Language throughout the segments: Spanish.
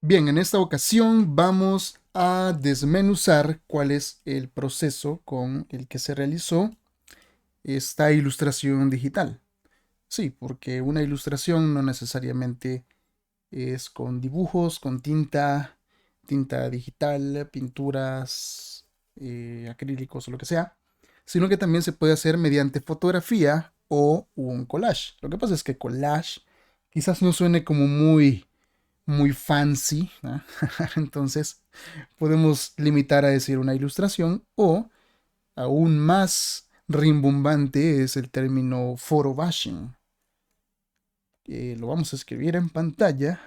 Bien, en esta ocasión vamos a desmenuzar cuál es el proceso con el que se realizó esta ilustración digital. Sí, porque una ilustración no necesariamente es con dibujos, con tinta, tinta digital, pinturas, acrílicos o lo que sea, sino que también se puede hacer mediante fotografía o un collage. Lo que pasa es que collage quizás no suene como muy fancy, ¿no? Entonces podemos limitar a decir una ilustración o aún más rimbombante es el término photobashing. Lo vamos a escribir en pantalla.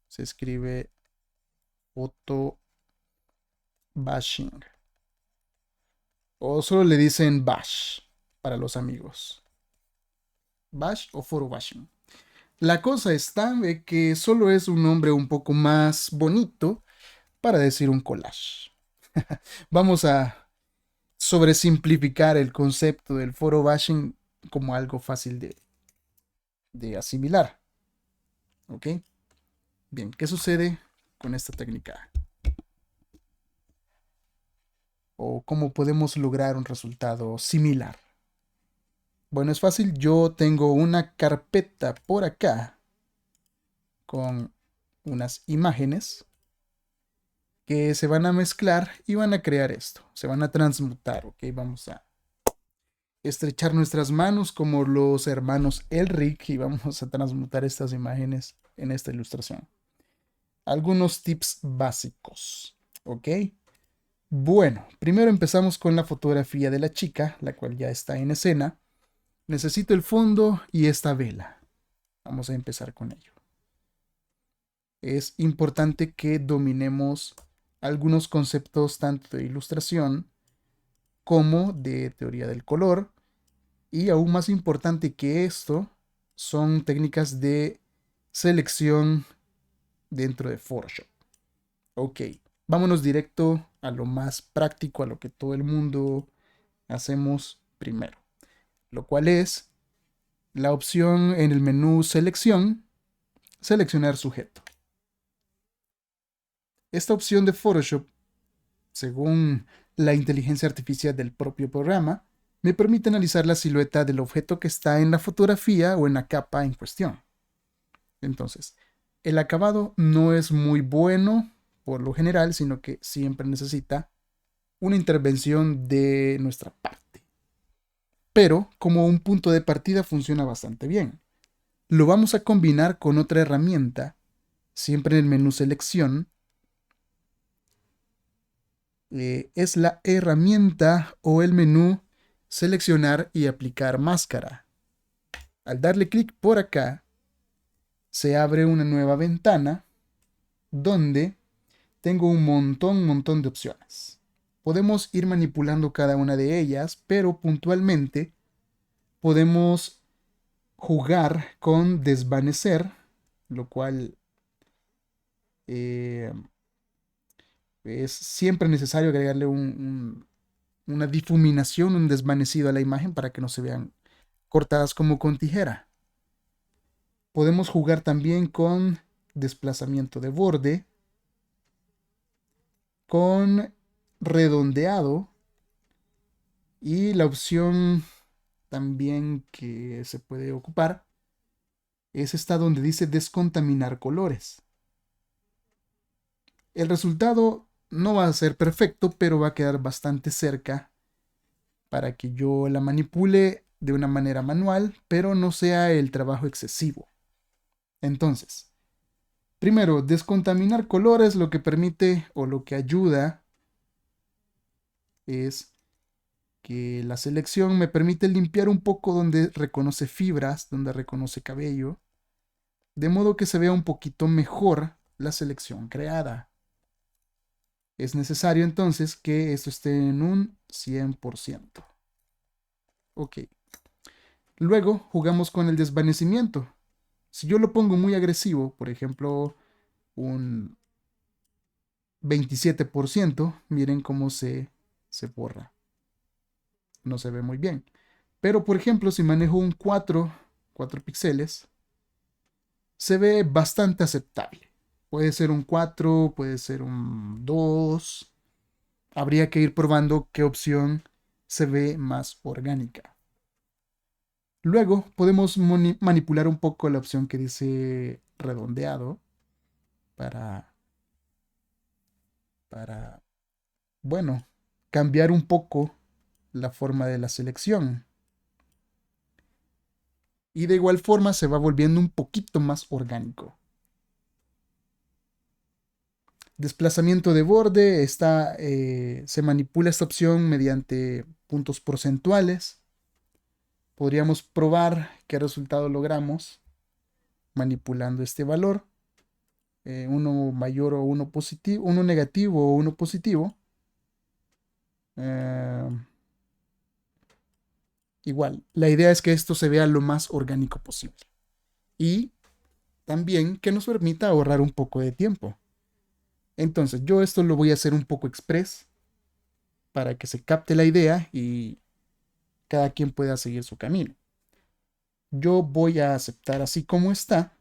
Se escribe photobashing o solo le dicen bash para los amigos. Bash o photobashing. La cosa está de que solo es un nombre un poco más bonito para decir un collage. Vamos a sobresimplificar el concepto del foro bashing como algo fácil de asimilar. ¿Ok? Bien, ¿qué sucede con esta técnica? ¿O cómo podemos lograr un resultado similar? Bueno, es fácil. Yo tengo una carpeta por acá con unas imágenes que se van a mezclar y van a crear esto. Se van a transmutar, ¿ok? Vamos a estrechar nuestras manos como los hermanos Elric y vamos a transmutar estas imágenes en esta ilustración. Algunos tips básicos, ¿ok? Bueno, primero empezamos con la fotografía de la chica, la cual ya está en escena. Necesito el fondo y esta vela. Vamos a empezar con ello. Es importante que dominemos algunos conceptos tanto de ilustración como de teoría del color. Y aún más importante que esto, son técnicas de selección dentro de Photoshop. Ok, vámonos directo a lo más práctico, a lo que todo el mundo hacemos primero, lo cual es la opción en el menú selección, seleccionar sujeto. Esta opción de Photoshop, según la inteligencia artificial del propio programa, me permite analizar la silueta del objeto que está en la fotografía o en la capa en cuestión. Entonces, el acabado no es muy bueno por lo general, sino que siempre necesita una intervención de nuestra parte. Pero como un punto de partida funciona bastante bien. Lo vamos a combinar con otra herramienta, siempre en el menú selección. Es la herramienta o el menú seleccionar y aplicar máscara. Al darle clic por acá, se abre una nueva ventana donde tengo un montón de opciones. Podemos ir manipulando cada una de ellas, pero puntualmente podemos jugar con desvanecer, lo cual eh, es siempre necesario agregarle una difuminación, un desvanecido a la imagen para que no se vean cortadas como con tijera. Podemos jugar también con desplazamiento de borde, con redondeado y la opción también que se puede ocupar es esta donde dice descontaminar colores. El resultado no va a ser perfecto, pero va a quedar bastante cerca para que yo la manipule de una manera manual, pero no sea el trabajo excesivo. Entonces, primero, descontaminar colores lo que permite o lo que ayuda es que la selección me permite limpiar un poco donde reconoce fibras, donde reconoce cabello, de modo que se vea un poquito mejor la selección creada. Es necesario entonces que esto esté en un 100%. Ok. Luego jugamos con el desvanecimiento. Si yo lo pongo muy agresivo, por ejemplo, un 27%, miren cómo se borra. No se ve muy bien. Pero, por ejemplo, si manejo un 4 píxeles, se ve bastante aceptable. Puede ser un 4, puede ser un 2. Habría que ir probando qué opción se ve más orgánica. Luego podemos manipular un poco la opción que dice redondeado para, para, bueno, cambiar un poco la forma de la selección. Y de igual forma se va volviendo un poquito más orgánico. Desplazamiento de borde, se manipula esta opción mediante puntos porcentuales. Podríamos probar qué resultado logramos manipulando este valor. Uno mayor o uno positivo, uno negativo o uno positivo. Eh, Igual, la idea es que esto se vea lo más orgánico posible. Y también que nos permita ahorrar un poco de tiempo. Entonces, yo esto lo voy a hacer un poco express para que se capte la idea y cada quien pueda seguir su camino. Yo voy a aceptar así como está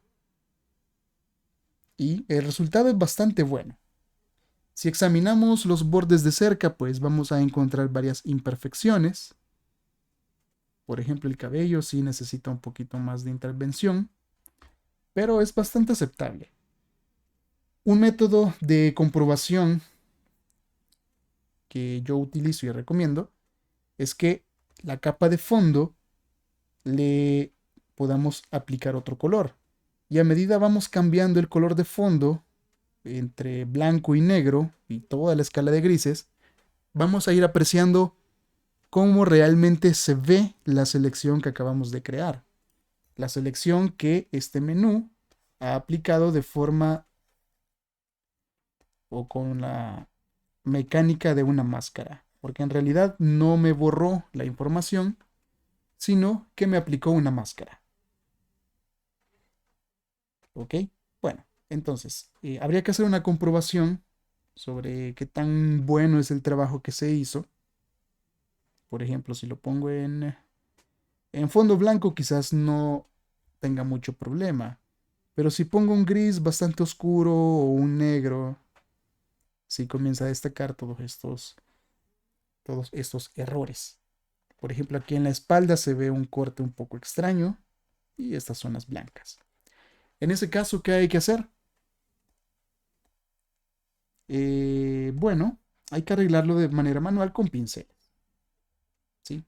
y el resultado es bastante bueno. Si examinamos los bordes de cerca, pues vamos a encontrar varias imperfecciones. Por ejemplo, el cabello sí necesita un poquito más de intervención, pero es bastante aceptable. Un método de comprobación que yo utilizo y recomiendo es que la capa de fondo le podamos aplicar otro color. Y a medida vamos cambiando el color de fondo entre blanco y negro y toda la escala de grises, vamos a ir apreciando cómo realmente se ve la selección que acabamos de crear. La selección que este menú ha aplicado de forma o con la mecánica de una máscara, porque en realidad no me borró la información, sino que me aplicó una máscara. ¿Ok? Bueno, entonces, habría que hacer una comprobación sobre qué tan bueno es el trabajo que se hizo. Por ejemplo, si lo pongo en fondo blanco, quizás no tenga mucho problema. Pero si pongo un gris bastante oscuro o un negro, sí comienza a destacar todos estos errores. Por ejemplo, aquí en la espalda se ve un corte un poco extraño y estas zonas blancas. En ese caso, ¿qué hay que hacer? Bueno, hay que arreglarlo de manera manual con pincel. ¿Sí?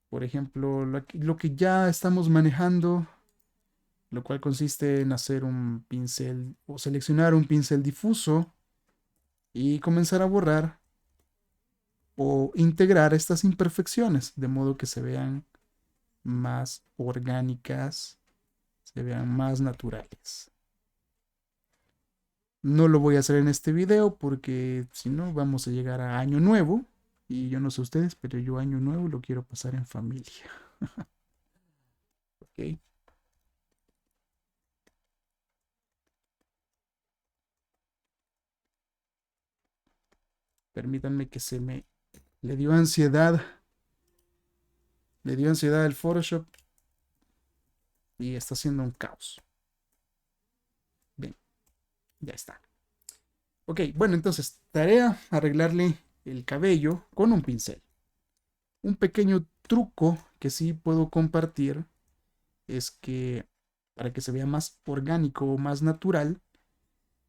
Por ejemplo, lo que ya estamos manejando, lo cual consiste en hacer un pincel o seleccionar un pincel difuso y comenzar a borrar o integrar estas imperfecciones de modo que se vean más orgánicas, se vean más naturales. No lo voy a hacer en este video porque si no vamos a llegar a año nuevo y yo no sé ustedes, pero yo año nuevo lo quiero pasar en familia. ¿Ok? Permítanme que se me le dio ansiedad, le dio ansiedad el Photoshop y está haciendo un caos. Bien, ya está. Ok, bueno, entonces, tarea arreglarle el cabello con un pincel. Un pequeño truco que sí puedo compartir es que para que se vea más orgánico o más natural,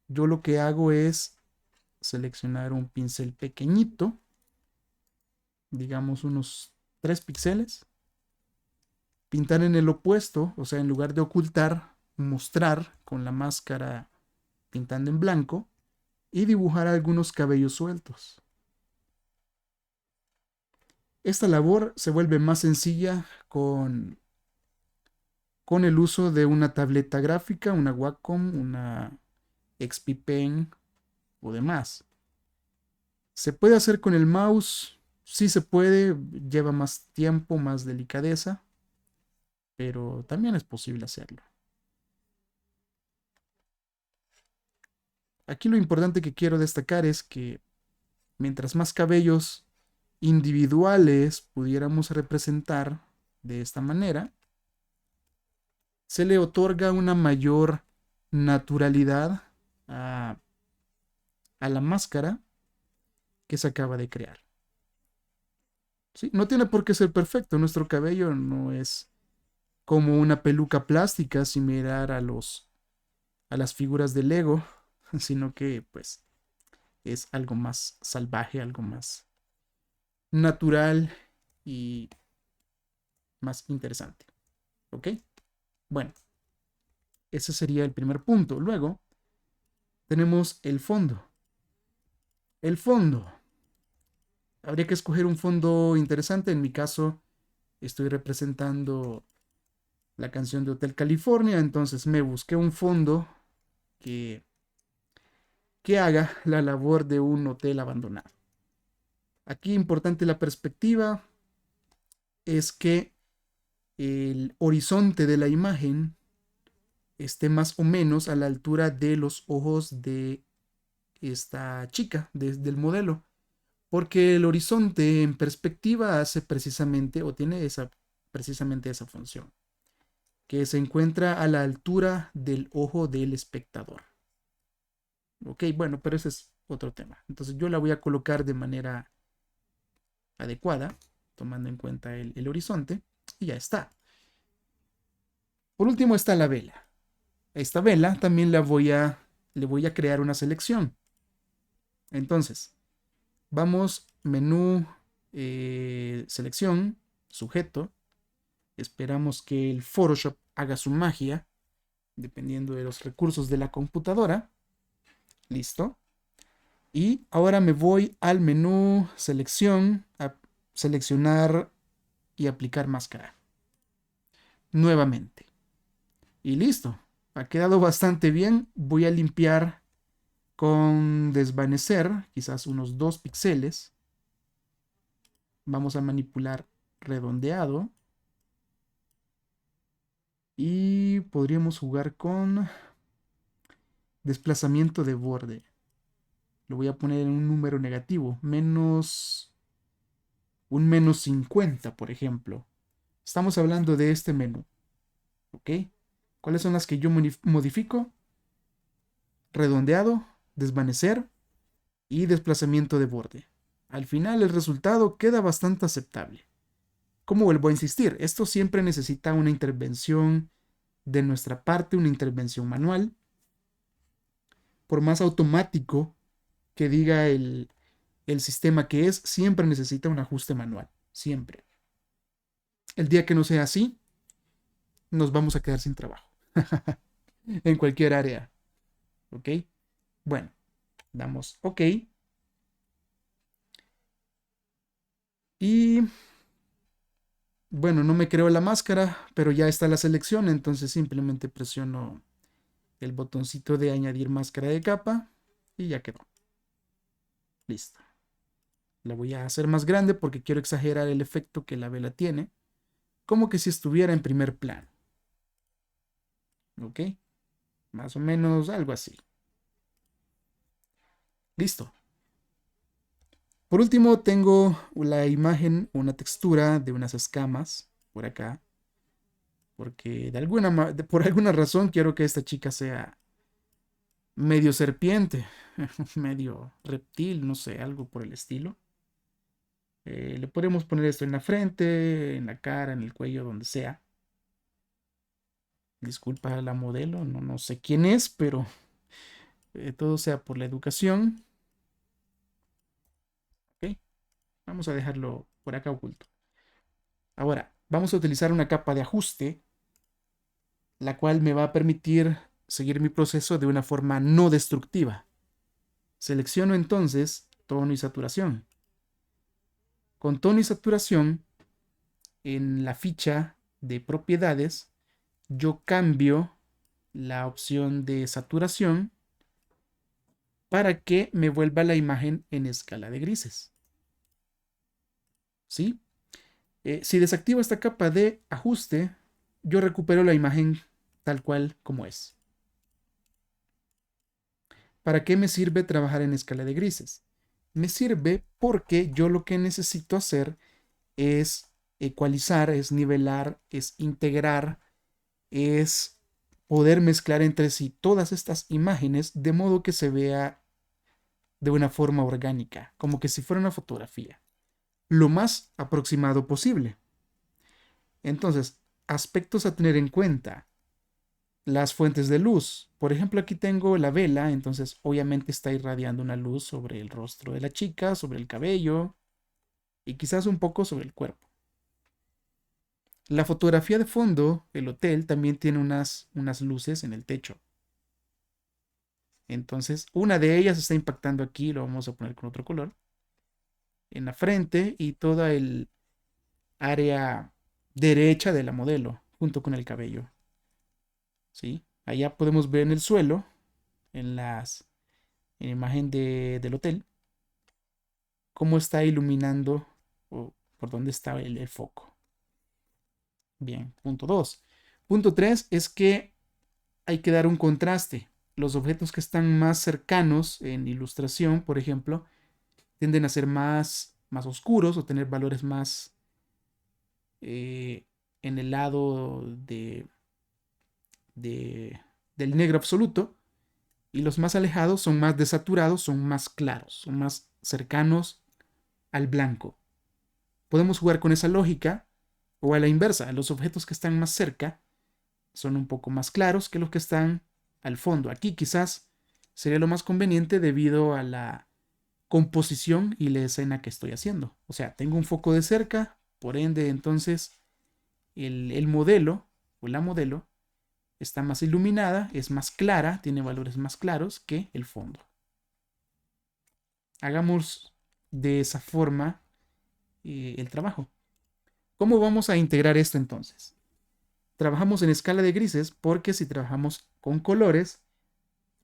yo lo que hago es seleccionar un pincel pequeñito, digamos unos 3 píxeles, pintar en el opuesto, o sea, en lugar de ocultar, mostrar con la máscara pintando en blanco y dibujar algunos cabellos sueltos. Esta labor se vuelve más sencilla con el uso de una tableta gráfica, una Wacom, una XP Pen o demás. ¿Se puede hacer con el mouse? Sí se puede, lleva más tiempo, más delicadeza, pero también es posible hacerlo. Aquí lo importante que quiero destacar es que mientras más cabellos individuales pudiéramos representar de esta manera, se le otorga una mayor naturalidad a la máscara que se acaba de crear. ¿Sí? No tiene por qué ser perfecto. Nuestro cabello no es como una peluca plástica similar a las figuras de Lego, sino que pues es algo más salvaje, algo más natural y más interesante. ¿Ok? Bueno, ese sería el primer punto. Luego tenemos el fondo. El fondo. Habría que escoger un fondo interesante. En mi caso, estoy representando la canción de Hotel California, entonces me busqué un fondo que, que haga la labor de un hotel abandonado. Aquí importante la perspectiva es que el horizonte de la imagen esté más o menos a la altura de los ojos de esta chica, del modelo, porque el horizonte en perspectiva hace precisamente o tiene precisamente esa función, que se encuentra a la altura del ojo del espectador. Ok, bueno, pero ese es otro tema. Entonces yo la voy a colocar de manera adecuada, tomando en cuenta el horizonte, y ya está. Por último está la vela. Esta vela también le voy a crear una selección. Entonces, vamos, menú, selección, sujeto. Esperamos que el Photoshop haga su magia, dependiendo de los recursos de la computadora. Listo. Y ahora me voy al menú selección, a seleccionar y aplicar máscara. Nuevamente. Y listo. Ha quedado bastante bien. Voy a limpiar con desvanecer, quizás unos 2 píxeles. Vamos a manipular redondeado. Y podríamos jugar con desplazamiento de borde. Lo voy a poner en un número negativo. Un menos 50, por ejemplo. Estamos hablando de este menú. ¿Ok? ¿Cuáles son las que yo modifico? Redondeado, desvanecer y desplazamiento de borde. Al final el resultado queda bastante aceptable. Como vuelvo a insistir, esto siempre necesita una intervención de nuestra parte, una intervención manual. Por más automático que diga el sistema que es, siempre necesita un ajuste manual. Siempre. El día que no sea así, nos vamos a quedar sin trabajo. En cualquier área. ¿Ok? Bueno, damos OK. Y bueno, no me creo la máscara, pero ya está la selección, entonces simplemente presiono el botoncito de añadir máscara de capa y ya quedó. Listo. La voy a hacer más grande porque quiero exagerar el efecto que la vela tiene, como que si estuviera en primer plano. ¿Ok? Más o menos algo así. Listo. Por último, tengo la imagen, una textura de unas escamas por acá, porque por alguna razón quiero que esta chica sea medio serpiente, medio reptil, no sé, algo por el estilo. Le podemos poner esto en la frente, en la cara, en el cuello, donde sea. Disculpa a la modelo, no sé quién es, pero todo sea por la educación. Ok, vamos a dejarlo por acá oculto. Ahora, vamos a utilizar una capa de ajuste, la cual me va a permitir seguir mi proceso de una forma no destructiva. Selecciono entonces tono y saturación. Con tono y saturación, en la ficha de propiedades, yo cambio la opción de saturación para que me vuelva la imagen en escala de grises. ¿Sí? Si desactivo esta capa de ajuste, yo recupero la imagen tal cual como es. ¿Para qué me sirve trabajar en escala de grises? Me sirve porque yo lo que necesito hacer es ecualizar, es nivelar, es integrar, es poder mezclar entre sí todas estas imágenes de modo que se vea de una forma orgánica, como que si fuera una fotografía, lo más aproximado posible. Entonces, aspectos a tener en cuenta. Las fuentes de luz. Por ejemplo, aquí tengo la vela, entonces obviamente está irradiando una luz sobre el rostro de la chica, sobre el cabello y quizás un poco sobre el cuerpo. La fotografía de fondo, el hotel, también tiene unas luces en el techo. Entonces, una de ellas está impactando aquí, lo vamos a poner con otro color, en la frente y toda el área derecha de la modelo, junto con el cabello. ¿Sí? Allá podemos ver en el suelo, en en la imagen del hotel, cómo está iluminando o por dónde está el foco. Bien, punto 2. Punto 3 es que hay que dar un contraste. Los objetos que están más cercanos en ilustración, por ejemplo, tienden a ser más oscuros o tener valores más en el lado de, del negro absoluto. Y los más alejados son más desaturados, son más claros, son más cercanos al blanco. Podemos jugar con esa lógica o a la inversa. Los objetos que están más cerca son un poco más claros que los que están al fondo. Aquí quizás sería lo más conveniente debido a la composición y la escena que estoy haciendo. O sea, tengo un foco de cerca, por ende entonces el modelo o la modelo está más iluminada, es más clara, tiene valores más claros que el fondo. Hagamos de esa forma el trabajo. ¿Cómo vamos a integrar esto entonces? Trabajamos en escala de grises porque si trabajamos con colores,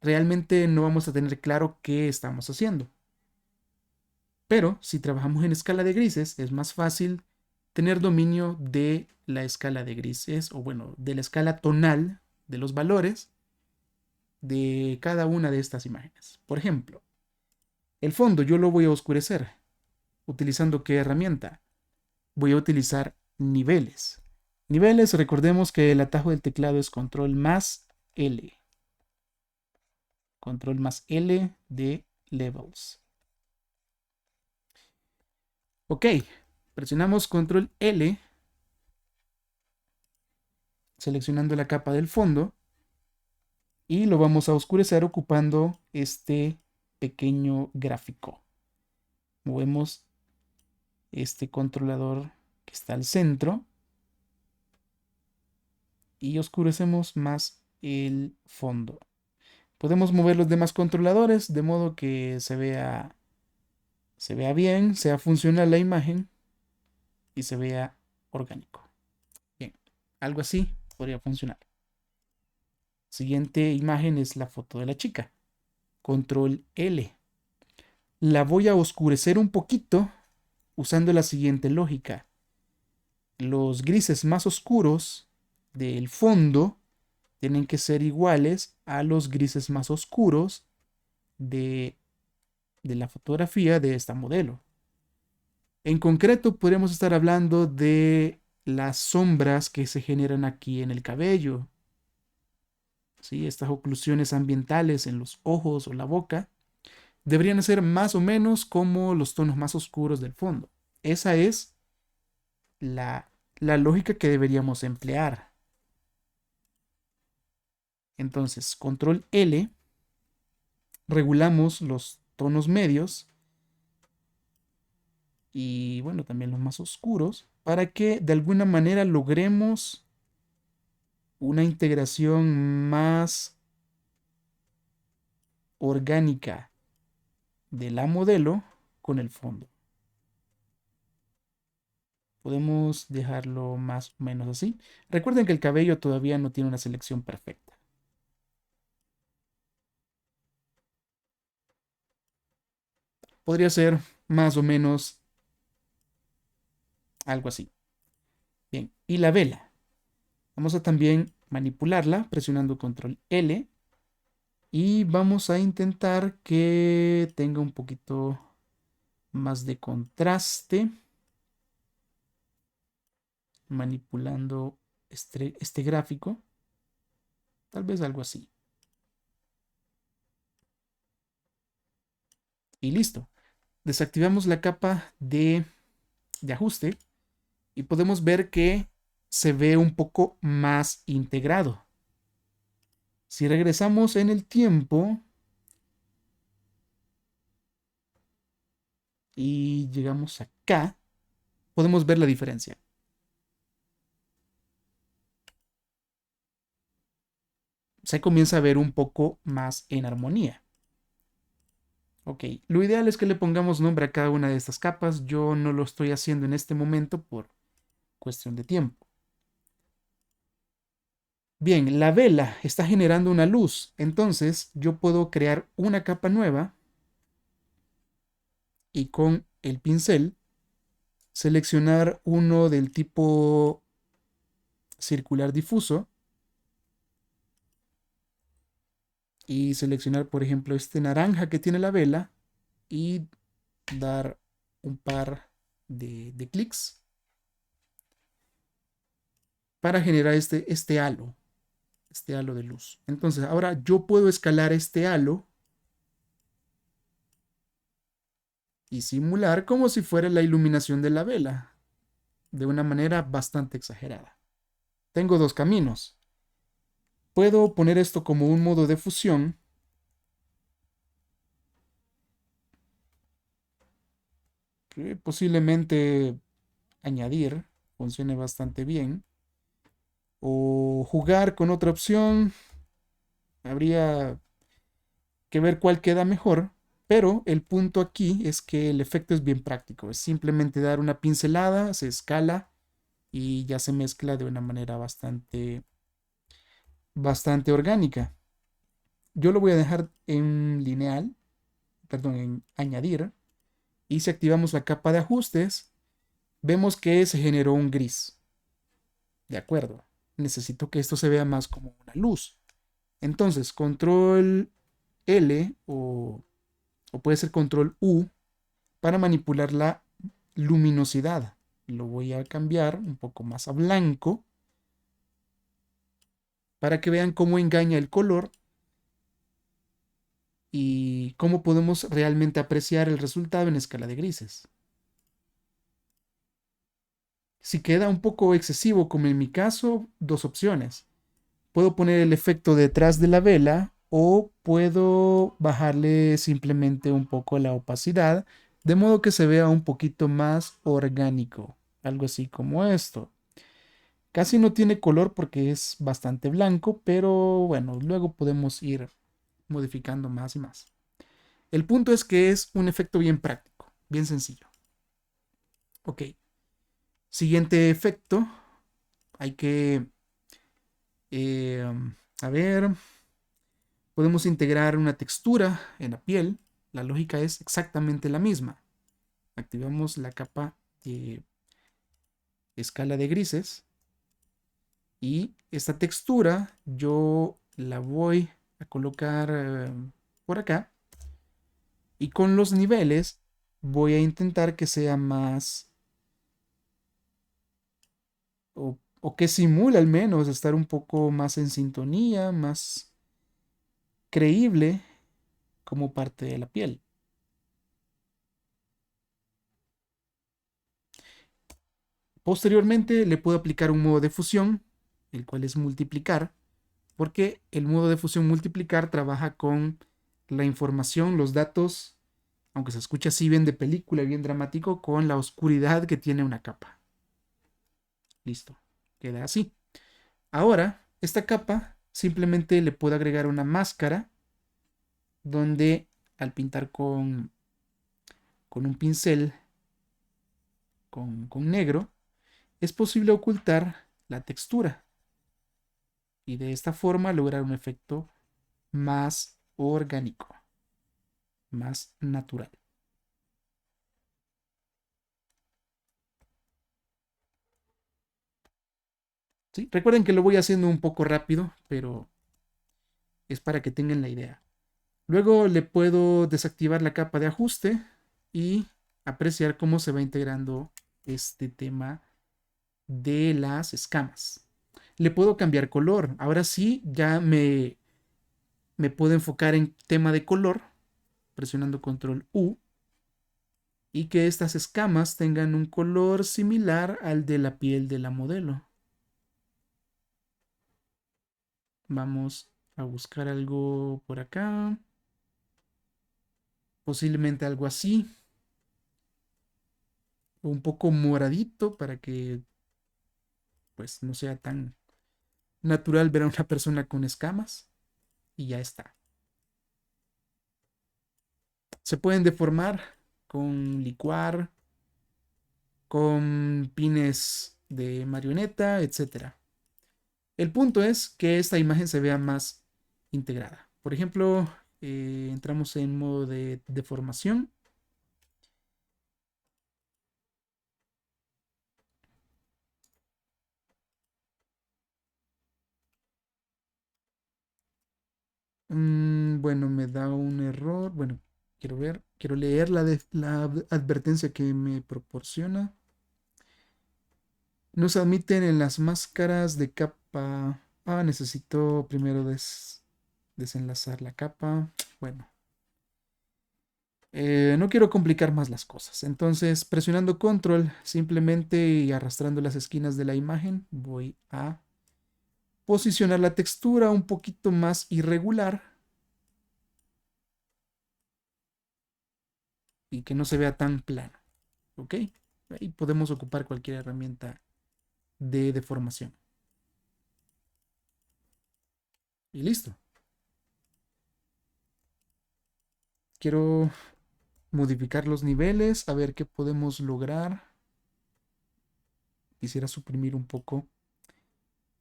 realmente no vamos a tener claro qué estamos haciendo. Pero si trabajamos en escala de grises, es más fácil tener dominio de la escala de grises o bueno, de la escala tonal de los valores de cada una de estas imágenes. Por ejemplo, el fondo yo lo voy a oscurecer. ¿Utilizando qué herramienta? Voy a utilizar niveles. Niveles, recordemos que el atajo del teclado es control más L. Control más L de levels. Ok, presionamos control L, seleccionando la capa del fondo y lo vamos a oscurecer ocupando este pequeño gráfico. Movemos este controlador que está al centro y oscurecemos más el fondo. Podemos mover los demás controladores de modo que se vea bien, sea funcional la imagen y se vea orgánico. Bien, algo así podría funcionar. Siguiente imagen es la foto de la chica. Control L. La voy a oscurecer un poquito usando la siguiente lógica. Los grises más oscuros del fondo tienen que ser iguales a los grises más oscuros de, de la fotografía de esta modelo. En concreto, podríamos estar hablando de las sombras que se generan aquí en el cabello, ¿sí? Estas oclusiones ambientales en los ojos o la boca deberían ser más o menos como los tonos más oscuros del fondo. Esa es la lógica que deberíamos emplear. Entonces, control L, regulamos los tonos medios y bueno, también los más oscuros para que de alguna manera logremos una integración más orgánica de la modelo con el fondo. Podemos dejarlo más o menos así. Recuerden que el cabello todavía no tiene una selección perfecta. Podría ser más o menos algo así. Bien, y la vela. Vamos a también manipularla presionando control L y vamos a intentar que tenga un poquito más de contraste manipulando este gráfico. Tal vez algo así. Y listo. Desactivamos la capa de ajuste y podemos ver que se ve un poco más integrado. Si regresamos en el tiempo y llegamos acá, podemos ver la diferencia. Se comienza a ver un poco más en armonía. Ok, lo ideal es que le pongamos nombre a cada una de estas capas. Yo no lo estoy haciendo en este momento por cuestión de tiempo. Bien, la vela está generando una luz, entonces yo puedo crear una capa nueva y con el pincel seleccionar uno del tipo circular difuso y seleccionar, por ejemplo, este naranja que tiene la vela y dar un par de clics para generar este halo de luz. Entonces, ahora yo puedo escalar este halo y simular como si fuera la iluminación de la vela, de una manera bastante exagerada. Tengo dos caminos. Puedo poner esto como un modo de fusión que posiblemente añadir funcione bastante bien. O jugar con otra opción. Habría que ver cuál queda mejor. Pero el punto aquí es que el efecto es bien práctico. Es simplemente dar una pincelada, se escala y ya se mezcla de una manera bastante orgánica. Yo lo voy a dejar en lineal, perdón, en añadir. Y si activamos la capa de ajustes, vemos que se generó un gris. De acuerdo. Necesito que esto se vea más como una luz. Entonces, control L o puede ser control U para manipular la luminosidad. Lo voy a cambiar un poco más a blanco para que vean cómo engaña el color y cómo podemos realmente apreciar el resultado en escala de grises. Si queda un poco excesivo, como en mi caso, dos opciones. Puedo poner el efecto detrás de la vela o puedo bajarle simplemente un poco la opacidad, de modo que se vea un poquito más orgánico, algo así como esto. Casi no tiene color porque es bastante blanco, pero bueno, luego podemos ir modificando más y más. El punto es que es un efecto bien práctico, bien sencillo. Ok, siguiente efecto, hay que, eh, a ver, podemos integrar una textura en la piel. La lógica es exactamente la misma. Activamos la capa de escala de grises y esta textura yo la voy a colocar por acá y con los niveles voy a intentar que sea más o que simule al menos estar un poco más en sintonía, más creíble como parte de la piel. Posteriormente le puedo aplicar un modo de fusión, el cual es multiplicar, porque el modo de fusión multiplicar trabaja con la información, los datos, aunque se escucha así bien de película, bien dramático, con la oscuridad que tiene una capa. Listo, queda así. Ahora, esta capa simplemente le puedo agregar una máscara donde al pintar con un pincel con negro, es posible ocultar la textura y de esta forma lograr un efecto más orgánico, más natural. ¿Sí? Recuerden que lo voy haciendo un poco rápido, pero es para que tengan la idea. Luego le puedo desactivar la capa de ajuste y apreciar cómo se va integrando este tema de las escamas. le puedo cambiar color. Ahora sí, ya me puedo enfocar en tema de color, presionando control U, y que estas escamas tengan un color similar al de la piel de la modelo. Vamos a buscar algo por acá. Posiblemente algo así. Un poco moradito para que pues no sea tan natural ver a una persona con escamas. Y ya está. Se pueden deformar con licuar, con pines de marioneta, etcétera. El punto es que esta imagen se vea más integrada. Por ejemplo, entramos en modo de deformación. Bueno, me da un error. Bueno, quiero leer la advertencia que me proporciona. No se admiten en las máscaras de capa. Ah, necesito primero desenlazar la capa. Bueno, no quiero complicar más las cosas. Entonces, presionando control simplemente y arrastrando las esquinas de la imagen, voy a posicionar la textura un poquito más irregular y que no se vea tan plano. ¿Ok? Ahí podemos ocupar cualquier herramienta de deformación. Y listo. Quiero modificar los niveles, a ver qué podemos lograr. Quisiera suprimir un poco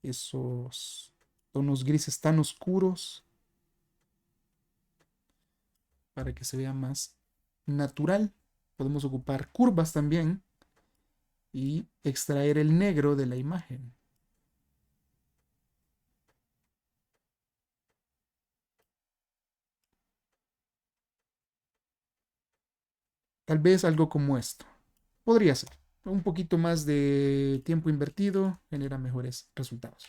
esos tonos grises tan oscuros para que se vea más natural. Podemos ocupar curvas también y extraer el negro de la imagen. Tal vez algo como esto. Podría ser. Un poquito más de tiempo invertido genera mejores resultados.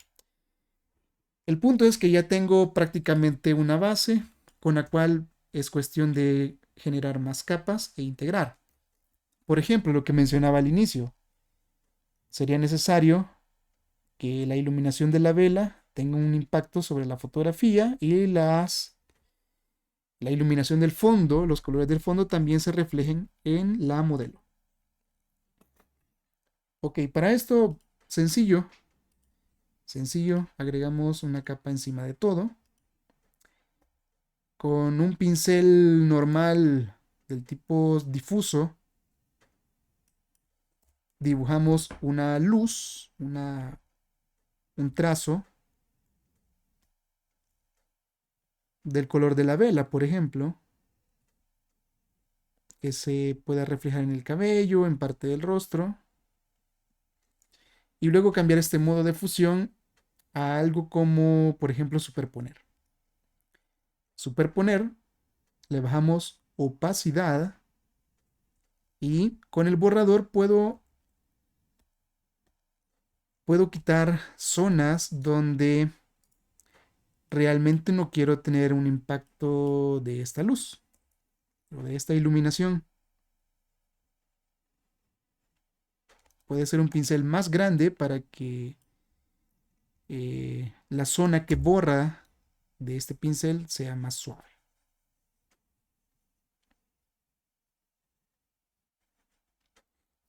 El punto es que ya tengo prácticamente una base con la cual es cuestión de generar más capas e integrar. Por ejemplo, lo que mencionaba al inicio, sería necesario que la iluminación de la vela tenga un impacto sobre la fotografía y la iluminación del fondo, los colores del fondo también se reflejen en la modelo. Ok, para esto, sencillo, agregamos una capa encima de todo. Con un pincel normal del tipo difuso, dibujamos una luz, un trazo del color de la vela, por ejemplo, que se pueda reflejar en el cabello, en parte del rostro, y luego cambiar este modo de fusión a algo como, por ejemplo, superponer. Superponer, le bajamos opacidad y con el borrador puedo quitar zonas donde realmente no quiero tener un impacto de esta luz o de esta iluminación. Puede ser un pincel más grande para que la zona que borra de este pincel sea más suave.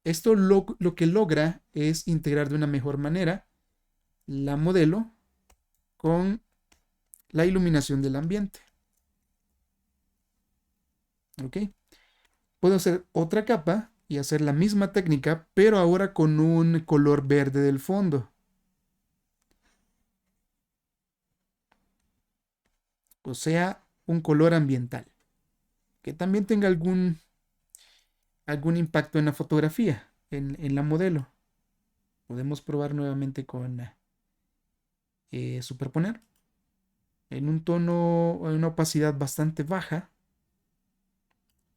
Esto lo que logra es integrar de una mejor manera la modelo con la iluminación del ambiente. ¿Ok? Puedo hacer otra capa y hacer la misma técnica, pero ahora con un color verde del fondo. O sea, un color ambiental. Que también tenga algún impacto en la fotografía, en la modelo. Podemos probar nuevamente con superponer en un tono, en una opacidad bastante baja.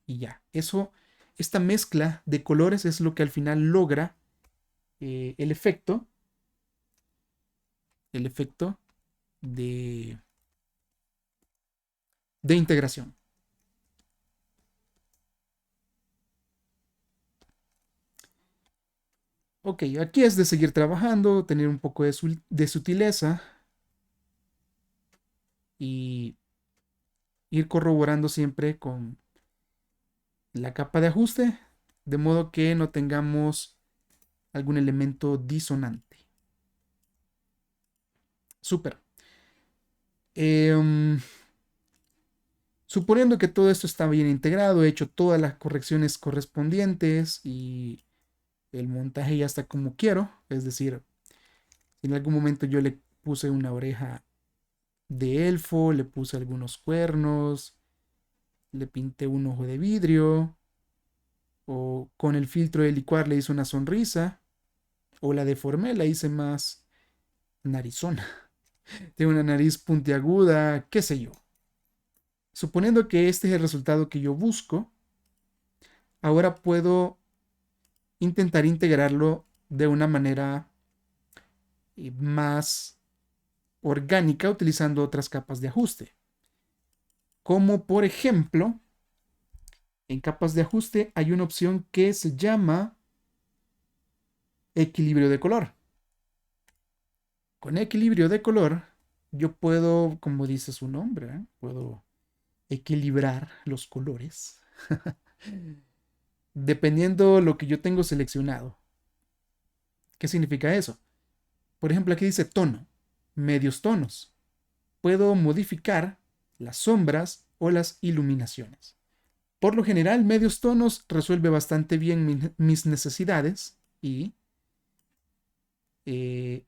Y ya, esta mezcla de colores es lo que al final logra el efecto el efecto de, de integración. Ok, aquí es de seguir trabajando, tener un poco de sutileza y ir corroborando siempre con la capa de ajuste, de modo que no tengamos algún elemento disonante. Súper. Eh, Suponiendo que todo esto está bien integrado, he hecho todas las correcciones correspondientes y el montaje ya está como quiero, es decir, en algún momento yo le puse una oreja de elfo, le puse algunos cuernos, le pinté un ojo de vidrio, o con el filtro de licuar le hice una sonrisa, o la deformé, la hice más narizona. Tiene una nariz puntiaguda, qué sé yo. Suponiendo que este es el resultado que yo busco, ahora puedo intentar integrarlo de una manera más orgánica utilizando otras capas de ajuste. Como por ejemplo, en capas de ajuste hay una opción que se llama equilibrio de color. Con equilibrio de color, yo puedo, como dice su nombre, puedo equilibrar los colores dependiendo lo que yo tengo seleccionado. ¿Qué significa eso? Por ejemplo, aquí dice tono, medios tonos. Puedo modificar las sombras o las iluminaciones. Por lo general, medios tonos resuelve bastante bien mis necesidades y eh,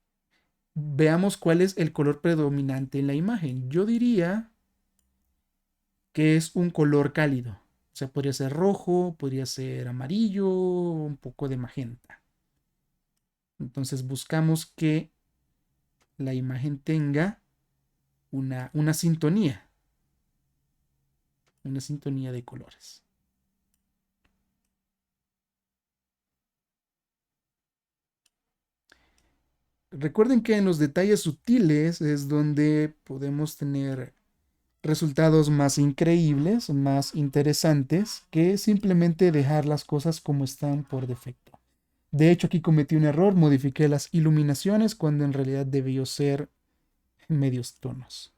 veamos cuál es el color predominante en la imagen. Yo diría que es un color cálido. O sea, podría ser rojo, podría ser amarillo, un poco de magenta. Entonces buscamos que la imagen tenga una sintonía de colores. Recuerden que en los detalles sutiles es donde podemos tener resultados más increíbles, más interesantes, que simplemente dejar las cosas como están por defecto. De hecho, aquí cometí un error, modifiqué las iluminaciones cuando en realidad debió ser medios tonos.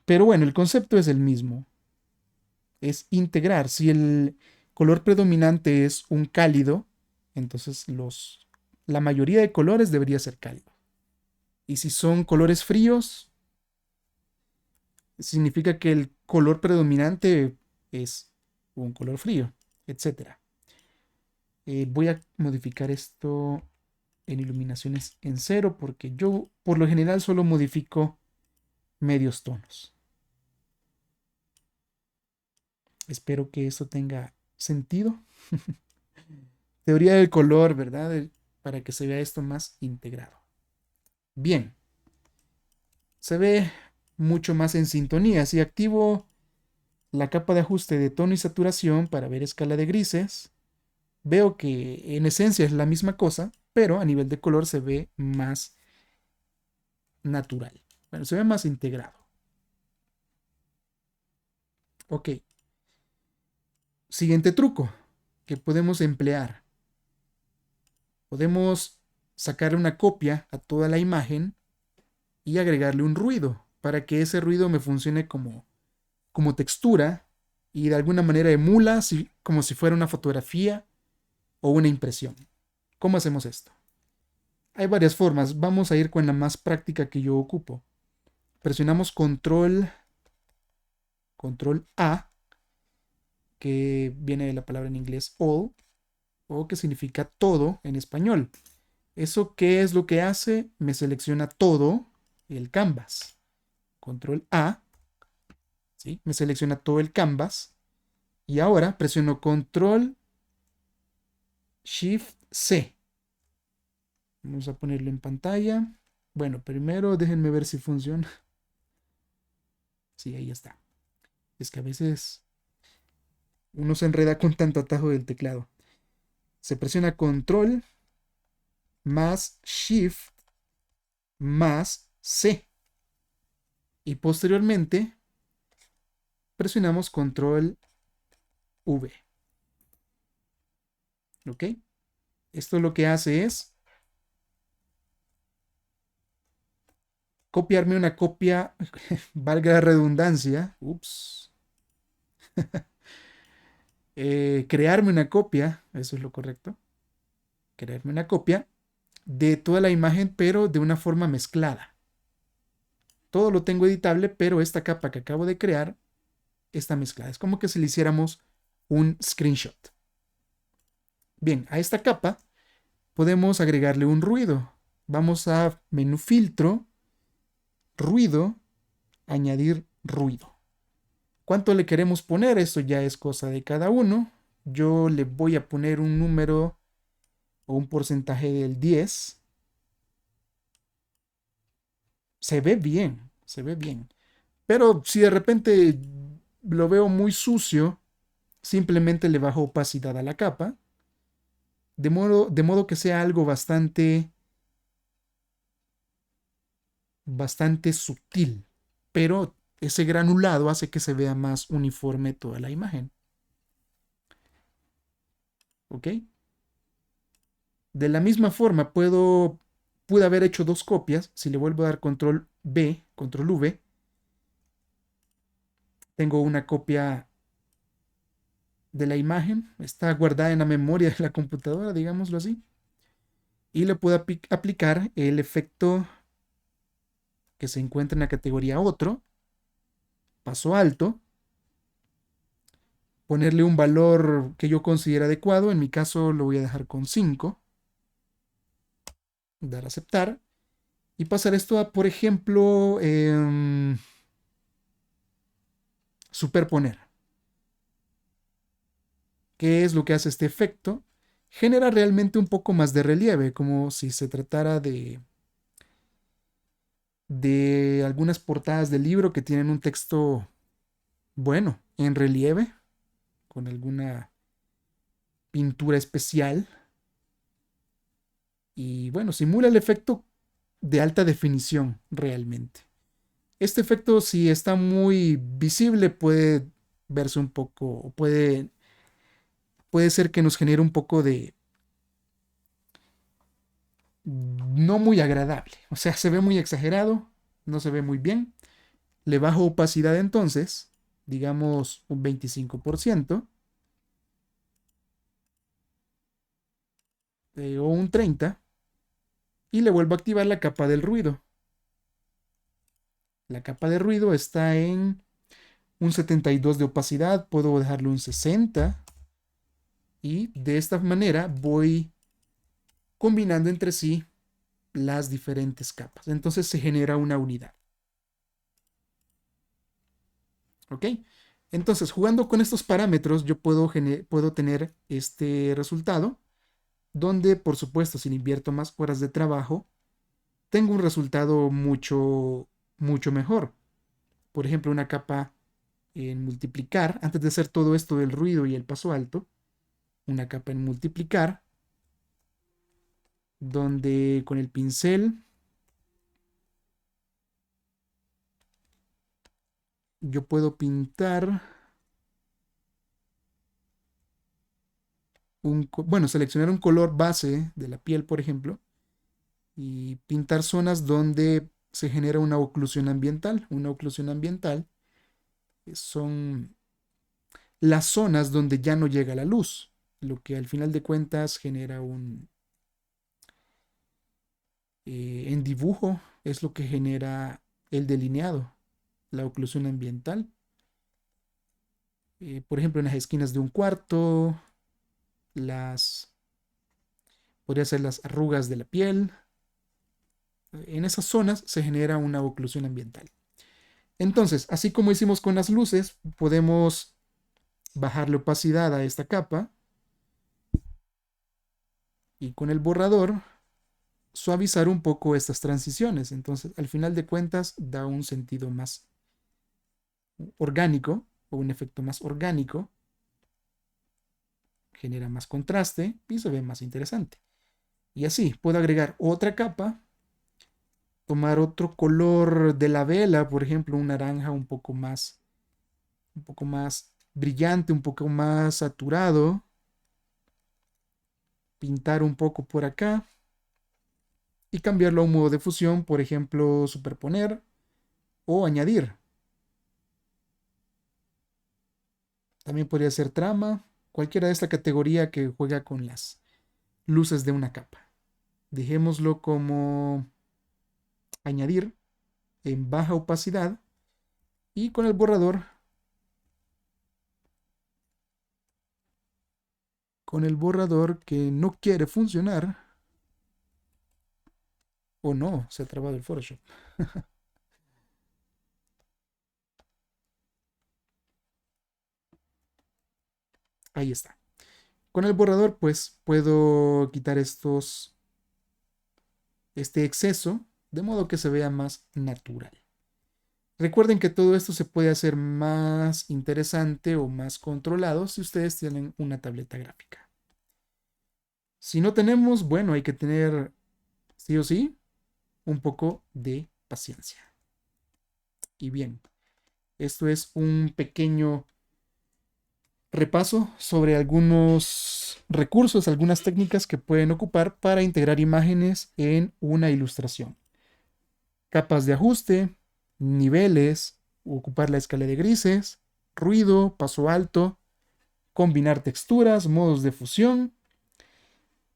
Pero bueno, el concepto es el mismo, es integrar. Si el color predominante es un cálido, entonces la mayoría de colores debería ser cálido. Y si son colores fríos, significa que el color predominante es un color frío, etcétera. Voy a modificar esto en iluminaciones en cero porque yo por lo general solo modifico medios tonos. Espero que esto tenga sentido. Teoría del color, ¿verdad? Para que se vea esto más integrado. Bien, se ve mucho más en sintonía. Si activo la capa de ajuste de tono y saturación para ver escala de grises, veo que en esencia es la misma cosa, pero a nivel de color se ve más natural. Bueno, se ve más integrado. Ok, siguiente truco que podemos emplear. Podemos sacarle una copia a toda la imagen y agregarle un ruido para que ese ruido me funcione como textura y de alguna manera emula como si fuera una fotografía o una impresión. ¿Cómo hacemos esto? Hay varias formas. Vamos a ir con la más práctica que yo ocupo. Presionamos control A, que viene de la palabra en inglés all, o que significa todo en español. ¿Eso qué es lo que hace? Me selecciona todo el canvas. Control A, ¿sí? Me selecciona todo el canvas. Y ahora presiono control Shift C. Vamos a ponerlo en pantalla. Bueno, primero déjenme ver si funciona. Sí, ahí está. Es que a veces uno se enreda con tanto atajo del teclado. Se presiona control más Shift más C. Y posteriormente presionamos control V. ¿Ok? Esto lo que hace es copiarme una copia, valga la redundancia, ups, crearme una copia, eso es lo correcto, crearme una copia de toda la imagen, pero de una forma mezclada. Todo lo tengo editable, pero esta capa que acabo de crear está mezclada. Es como que si le hiciéramos un screenshot. Bien, a esta capa podemos agregarle un ruido. Vamos a menú filtro, ruido, añadir ruido. ¿Cuánto le queremos poner? Eso ya es cosa de cada uno. Yo le voy a poner un número o un porcentaje del 10. Se ve bien, se ve bien. Pero si de repente lo veo muy sucio, simplemente le bajo opacidad a la capa, de modo que sea algo bastante sutil. Pero ese granulado hace que se vea más uniforme toda la imagen. ¿Ok? De la misma forma, pude haber hecho dos copias. Si le vuelvo a dar control B, control V, tengo una copia de la imagen. Está guardada en la memoria de la computadora, digámoslo así. Y le puedo aplicar el efecto que se encuentra en la categoría otro, paso alto, ponerle un valor que yo considere adecuado. En mi caso lo voy a dejar con 5, dar a aceptar y pasar esto a, por ejemplo, superponer. ¿Qué es lo que hace este efecto? Genera realmente un poco más de relieve, como si se tratara de algunas portadas de libro que tienen un texto, bueno, en relieve, con alguna pintura especial. Y bueno, simula el efecto de alta definición realmente. Este efecto, si está muy visible, puede verse un poco, puede ser que nos genere un poco de no muy agradable. O sea, se ve muy exagerado, no se ve muy bien. Le bajo opacidad entonces, digamos un 25%, o un 30%, y le vuelvo a activar la capa del ruido. La capa de ruido está en un 72 de opacidad, puedo dejarle un 60 y de esta manera voy combinando entre sí las diferentes capas. Entonces se genera una unidad. ¿Ok? Entonces, jugando con estos parámetros, yo puedo tener este resultado, donde, por supuesto, si le invierto más horas de trabajo, tengo un resultado mucho, mucho mejor. Por ejemplo, una capa en multiplicar, antes de hacer todo esto del ruido y el paso alto, una capa en multiplicar, donde con el pincel yo puedo pintar bueno, seleccionar un color base de la piel, por ejemplo, y pintar zonas donde se genera una oclusión ambiental. Una oclusión ambiental son las zonas donde ya no llega la luz, lo que al final de cuentas genera en dibujo, es lo que genera el delineado, la oclusión ambiental. Por ejemplo, en las esquinas de un cuarto, las, podría ser las arrugas de la piel. En esas zonas se genera una oclusión ambiental. Entonces, así como hicimos con las luces, podemos bajarle opacidad a esta capa y con el borrador suavizar un poco estas transiciones. Entonces, al final de cuentas, da un sentido más orgánico o un efecto más orgánico, genera más contraste y se ve más interesante. Y así puedo agregar otra capa tomar otro color de la vela, por ejemplo, un naranja un poco más brillante, un poco más saturado, pintar un poco por acá y cambiarlo a un modo de fusión, por ejemplo, superponer o añadir. También podría ser trama, cualquiera de esta categoría que juega con las luces de una capa. Dejémoslo como añadir en baja opacidad y con el borrador que no quiere funcionar, o no, se ha trabado el Photoshop. Ahí está. Con el borrador pues puedo quitar este exceso de modo que se vea más natural. Recuerden que todo esto se puede hacer más interesante o más controlado si ustedes tienen una tableta gráfica. Si no tenemos, bueno, hay que tener sí o sí un poco de paciencia. Y bien, esto es un pequeño repaso sobre algunos recursos, algunas técnicas que pueden ocupar para integrar imágenes en una ilustración. Capas de ajuste, niveles, ocupar la escala de grises, ruido, paso alto, combinar texturas, modos de fusión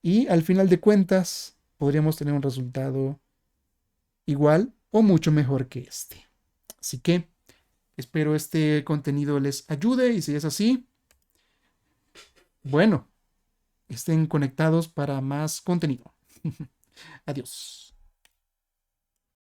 y al final de cuentas podríamos tener un resultado igual o mucho mejor que este. Así que espero este contenido les ayude y si es así, bueno, estén conectados para más contenido. Adiós.